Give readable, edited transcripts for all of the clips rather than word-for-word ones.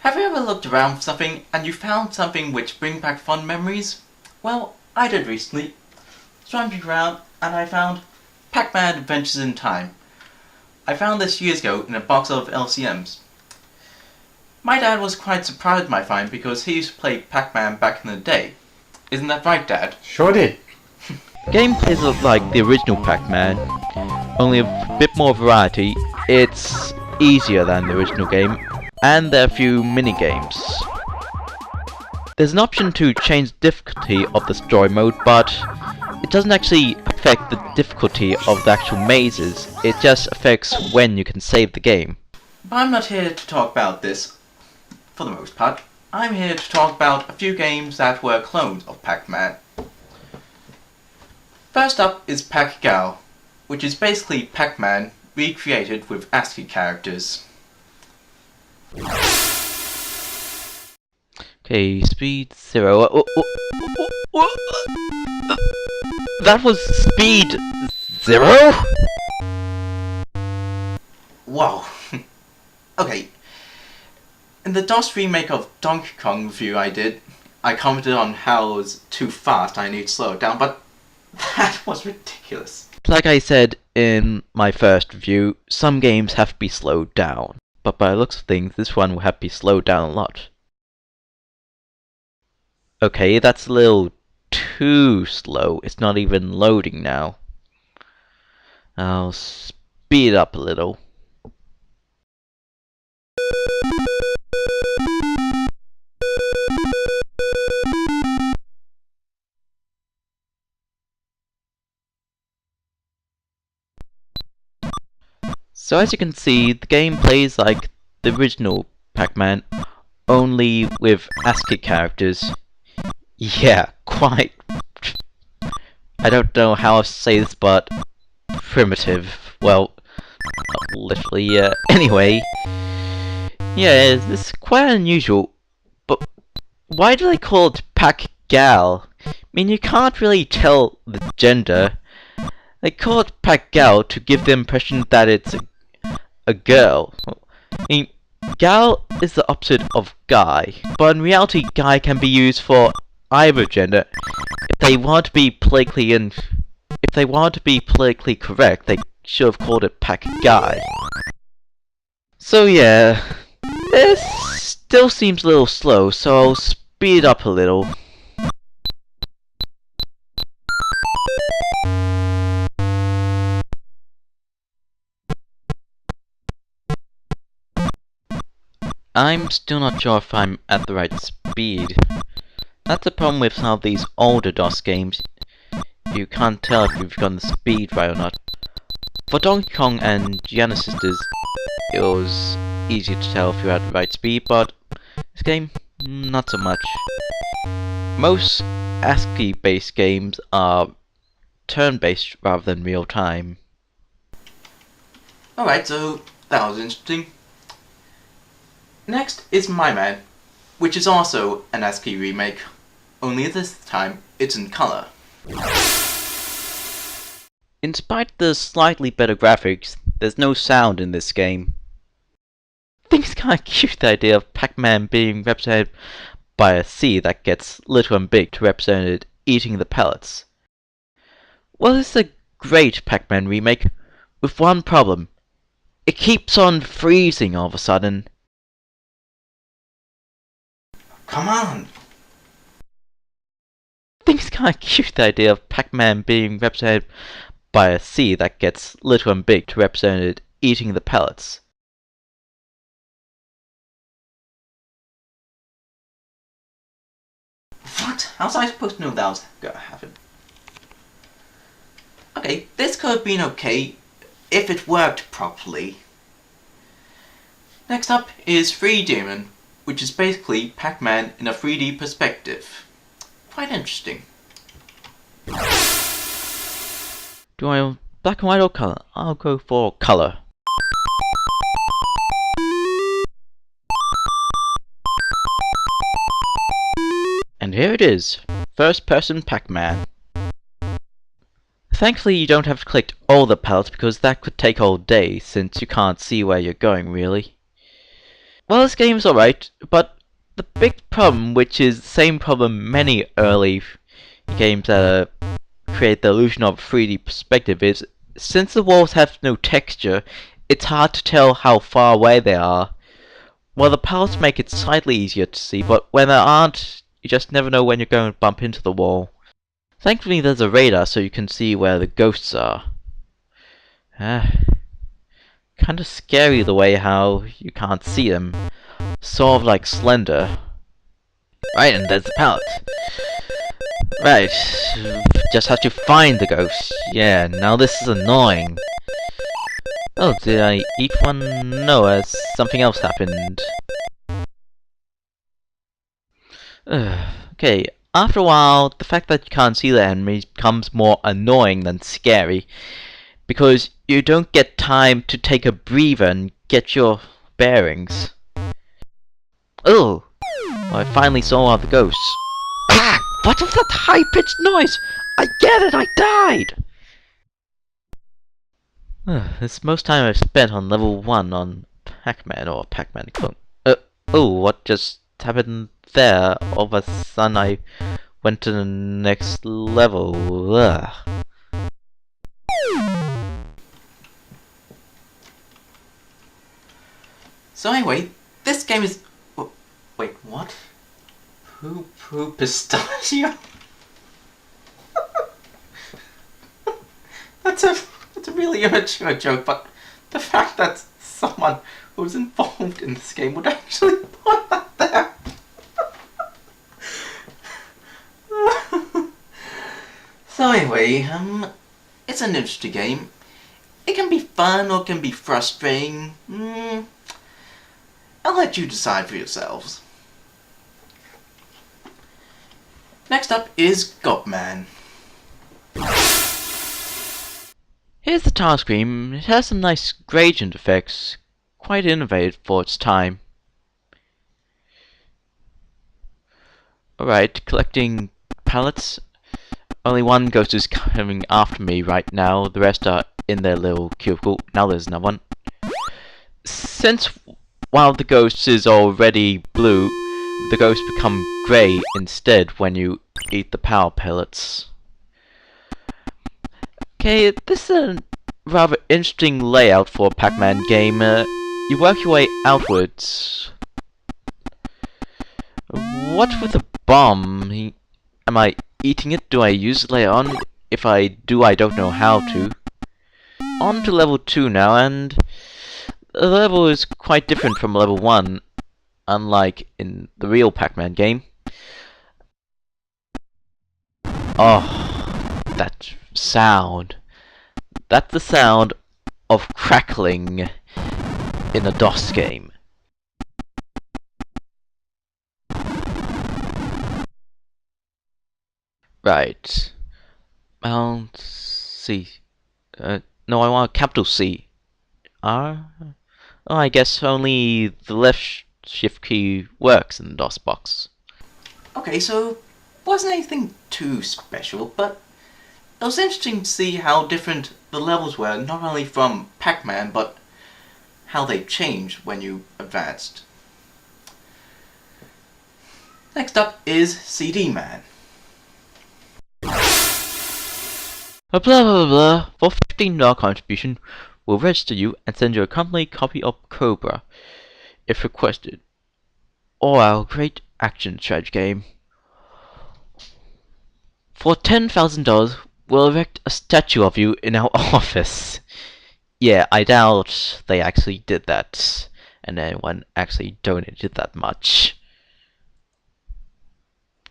Have you ever looked around for something and you found something which brings back fond memories? Well, I did recently. So I'm looking around and I found Pac-Man Adventures in Time. I found this years ago in a box of LCMs. My dad was quite surprised by my find because he used to play Pac-Man back in the day. Isn't that right, Dad? Sure did. Game plays like the original Pac-Man, only a bit more variety. It's easier than the original game, and there are a few mini-games. There's an option to change the difficulty of the story mode, but it doesn't actually affect the difficulty of the actual mazes, it just affects when you can save the game. But I'm not here to talk about this, for the most part. I'm here to talk about a few games that were clones of Pac-Man. First up is Pac-Gal, which is basically Pac-Man recreated with ASCII characters. Okay, speed 0. That was speed 0? Whoa. Okay. In the DOS remake of Donkey Kong review I commented on how it was too fast, I need to slow it down, but that was ridiculous. Like I said in my first review, some games have to be slowed down. But by the looks of things, this one will have to be slowed down a lot. Okay, that's a little too slow. It's not even loading now. I'll speed it up a little. So as you can see, the game plays like the original Pac-Man, only with ASCII characters. Yeah, quite. I don't know how else to say this, but primitive. Well, not literally, yeah. Anyway, yeah, this is quite unusual, but why do they call it Pac-Gal? I mean, you can't really tell the gender. They call it Pac-Gal to give the impression that it's a girl. I mean, gal is the opposite of guy, but in reality, guy can be used for either gender. If they want to be politically correct, they should have called it Pac-Guy. So yeah, this still seems a little slow, so I'll speed it up a little. I'm still not sure if I'm at the right speed. That's the problem with some of these older DOS games. You can't tell if you've gotten the speed right or not. For Donkey Kong and Gianna Sisters, it was easy to tell if you had the right speed, but this game, not so much. Most ASCII-based games are turn-based rather than real-time. Alright, so that was interesting. Next is My Man, which is also an ASCII remake, only this time it's in colour. In spite of the slightly better graphics, there's no sound in this game. I think it's kinda cute, the idea of Pac-Man being represented by a C that gets little and big to represent it eating the pellets. Well, it's a great Pac-Man remake, with one problem. It keeps on freezing all of a sudden. Come on! I think it's kinda cute, the idea of Pac-Man being represented by a C that gets little and big to represent it eating the pellets. What? How was I supposed to know that was gonna happen? Okay, this could have been okay if it worked properly. Next up is 3D Demon, which is basically Pac-Man in a 3D perspective. Quite interesting. Do I want black and white or colour? I'll go for colour. And here it is, first person Pac-Man. Thankfully you don't have to collect all the pellets because that could take all day since you can't see where you're going really. Well, this game's alright, but the big problem, which is the same problem many early games that create the illusion of 3D perspective, is since the walls have no texture, it's hard to tell how far away they are. Well, the pallets make it slightly easier to see, but when there aren't, you just never know when you're going to bump into the wall. Thankfully, there's a radar so you can see where the ghosts are. Kinda scary the way how you can't see them. Sort of like Slender. Right, and there's the pallet. Right, just have to find the ghost. Yeah, now this is annoying. Oh, did I eat one? No, something else happened. Okay, after a while, the fact that you can't see the enemies becomes more annoying than scary, because you don't get time to take a breather and get your bearings. Oh, I finally saw all the ghosts. Ah! What was that high-pitched noise? I get it, I died! It's most time I've spent on level 1 on Pac-Man or Pac-Man clone. Oh, what just happened there? All of a sudden I went to the next level. Ugh. So anyway, this game is... Wait, what? Poo poo pistachio? That's a really immature joke, but the fact that someone who's involved in this game would actually put that there. So anyway, it's an interesting game. It can be fun or it can be frustrating. I'll let you decide for yourselves. Next up is Pac-Man. Here's the tile screen. It has some nice gradient effects. Quite innovative for its time. Alright, collecting pallets. Only one ghost is coming after me right now. The rest are in their little cubicle. Now there's another one. Since while the ghost is already blue, the ghosts become grey instead when you eat the power pellets. Okay, this is a rather interesting layout for a Pac-Man game. You work your way outwards. What with a bomb? Am I eating it? Do I use it later on? If I do, I don't know how to. On to level 2 now, and the level is quite different from level 1, unlike in the real Pac-Man game. Oh, that sound. That's the sound of crackling in a DOS game. Right. Mount C. No, I want a capital C. R? Oh, I guess only the left shift key works in the DOS box. Okay, so wasn't anything too special, but it was interesting to see how different the levels were, not only from Pac-Man, but how they changed when you advanced. Next up is CD Man. Blah blah blah blah. For $15 contribution, we'll register you and send you a complete copy of Cobra, if requested, or our great action strategy game. For $10,000, we'll erect a statue of you in our office. Yeah, I doubt they actually did that, and anyone actually donated that much.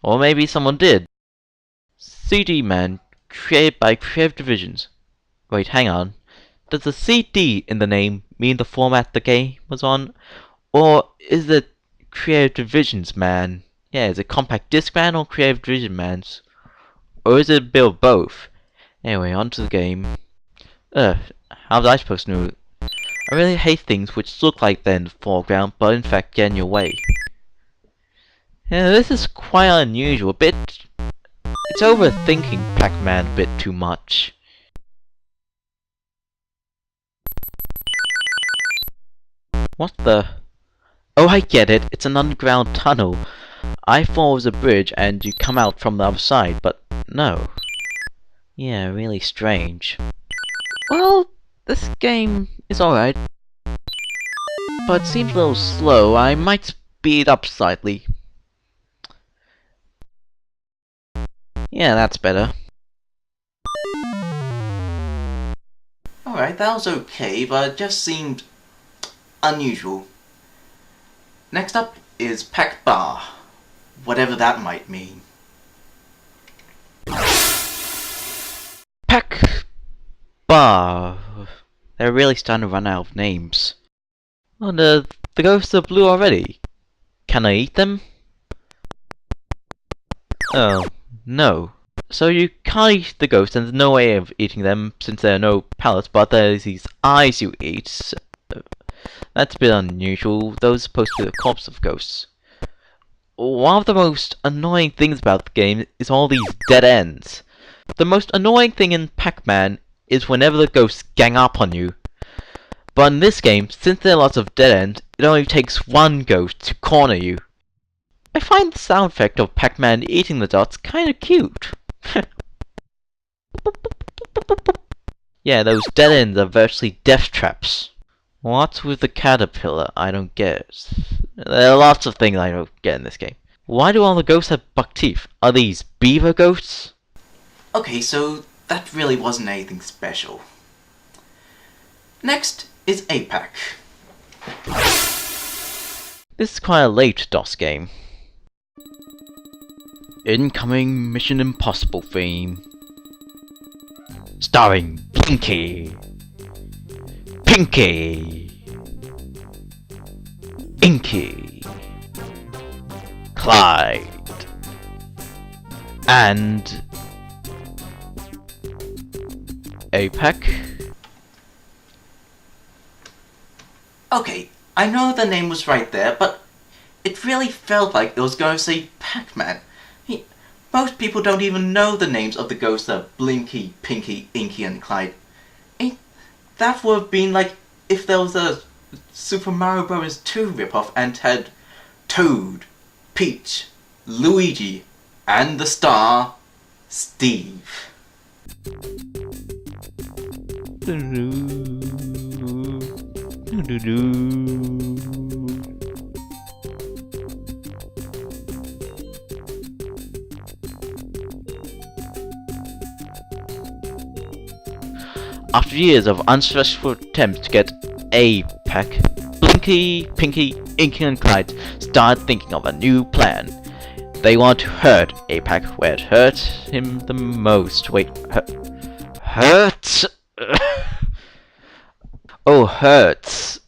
Or maybe someone did. CD Man, created by Creative Divisions. Wait, hang on. Does the CD in the name mean the format the game was on? Or is it Creative Divisions Man? Yeah, is it Compact Disc Man or Creative Division Man's? Or is it a bit of both? Anyway, on to the game. Ugh, how was I supposed to know? I really hate things which look like they're in the foreground, but in fact get in your way. Yeah, this is quite unusual, it's overthinking Pac-Man a bit too much. What the? Oh, I get it. It's an underground tunnel. I thought it was a bridge and you come out from the other side, but no. Yeah, really strange. Well, this game is alright, but it seems a little slow. I might speed up slightly. Yeah, that's better. Alright, that was okay, but it just seemed unusual. Next up is Pac-Bar, whatever that might mean. Pac-Bar. They're really starting to run out of names. Oh, the ghosts are blue already. Can I eat them? Oh, no. So you can't eat the ghosts, and there's no way of eating them since there are no palates, but there's these eyes you eat. That's a bit unusual. Those are supposed to be the corpse of ghosts. One of the most annoying things about the game is all these dead ends. The most annoying thing in Pac-Man is whenever the ghosts gang up on you. But in this game, since there are lots of dead ends, it only takes one ghost to corner you. I find the sound effect of Pac-Man eating the dots kinda cute. Yeah, those dead ends are virtually death traps. What's with the caterpillar? I don't get it. There are lots of things I don't get in this game. Why do all the ghosts have buck teeth? Are these beaver ghosts? Okay, so that really wasn't anything special. Next is APAC. This is quite a late DOS game. Incoming Mission Impossible theme. Starring Pinky, Inky, Clyde, and APAC. Okay, I know the name was right there, but it really felt like it was going to say Pac-Man. Most people don't even know the names of the ghosts of Blinky, Pinky, Inky, and Clyde. That would have been like if there was a Super Mario Bros. 2 ripoff and had Toad, Peach, Luigi, and the star, Steve. After years of unsuccessful attempts to get APAC, Blinky, Pinky, Inky, and Clyde started thinking of a new plan. They want to hurt APAC where it hurt him the most. Wait, hurt? Oh, hurts.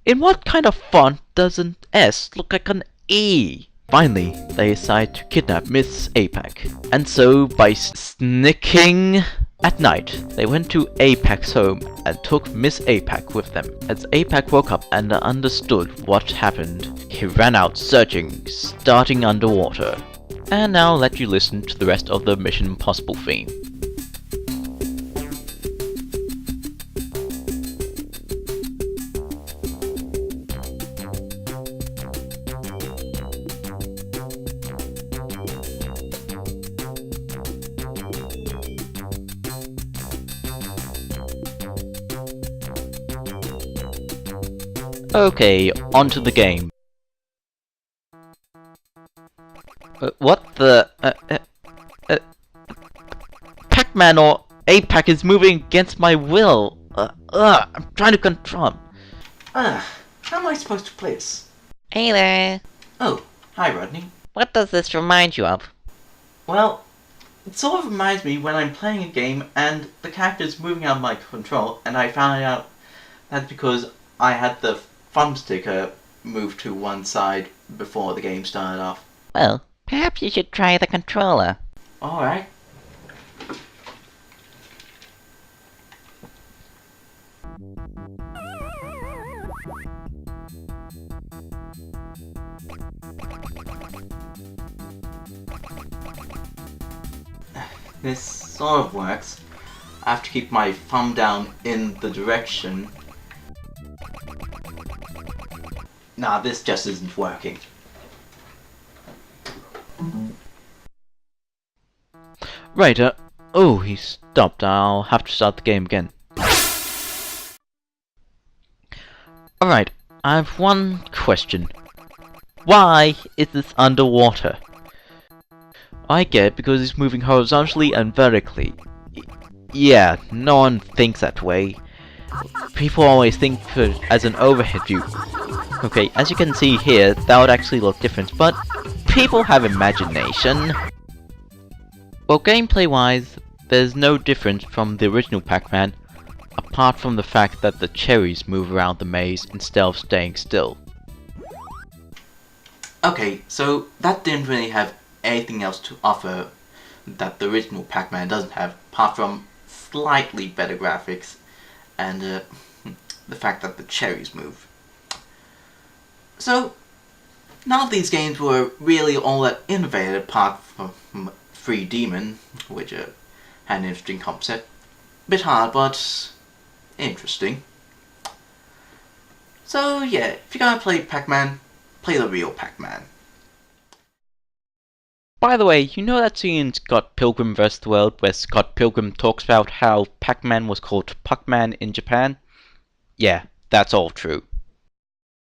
In what kind of font does an S look like an E? Finally, they decide to kidnap Miss APAC. And so, by sneaking at night, they went to APAC's home and took Miss APAC with them. As APAC woke up and understood what happened, he ran out searching, starting underwater. And now I'll let you listen to the rest of the Mission Impossible theme. Okay, onto the game. What the... Pac-Man or APAC is moving against my will. I'm trying to control him. How am I supposed to play this? Hey there. Oh, hi Rodney. What does this remind you of? Well, it sort of reminds me when I'm playing a game and the character's moving out of my control, and I found out that's because I had the thumbstick moved to one side before the game started off. Well, perhaps you should try the controller. Alright. This sort of works. I have to keep my thumb down in the direction. Nah, this just isn't working. Right, oh, he stopped. I'll have to start the game again. Alright, I have one question. Why is this underwater? I get it because it's moving horizontally and vertically. Yeah, no one thinks that way. People always think of it as an overhead view. Okay, as you can see here, that would actually look different, but people have imagination. Well, gameplay-wise, there's no difference from the original Pac-Man, apart from the fact that the cherries move around the maze instead of staying still. Okay, so that didn't really have anything else to offer that the original Pac-Man doesn't have, apart from slightly better graphics and the fact that the cherries move. So, none of these games were really all that innovative apart from Free Demon, which had an interesting concept. Bit hard, but interesting. So yeah, if you're gonna play Pac-Man, play the real Pac-Man. By the way, you know that scene in Scott Pilgrim vs. the World where Scott Pilgrim talks about how Pac-Man was called Pac-Man in Japan? Yeah, that's all true.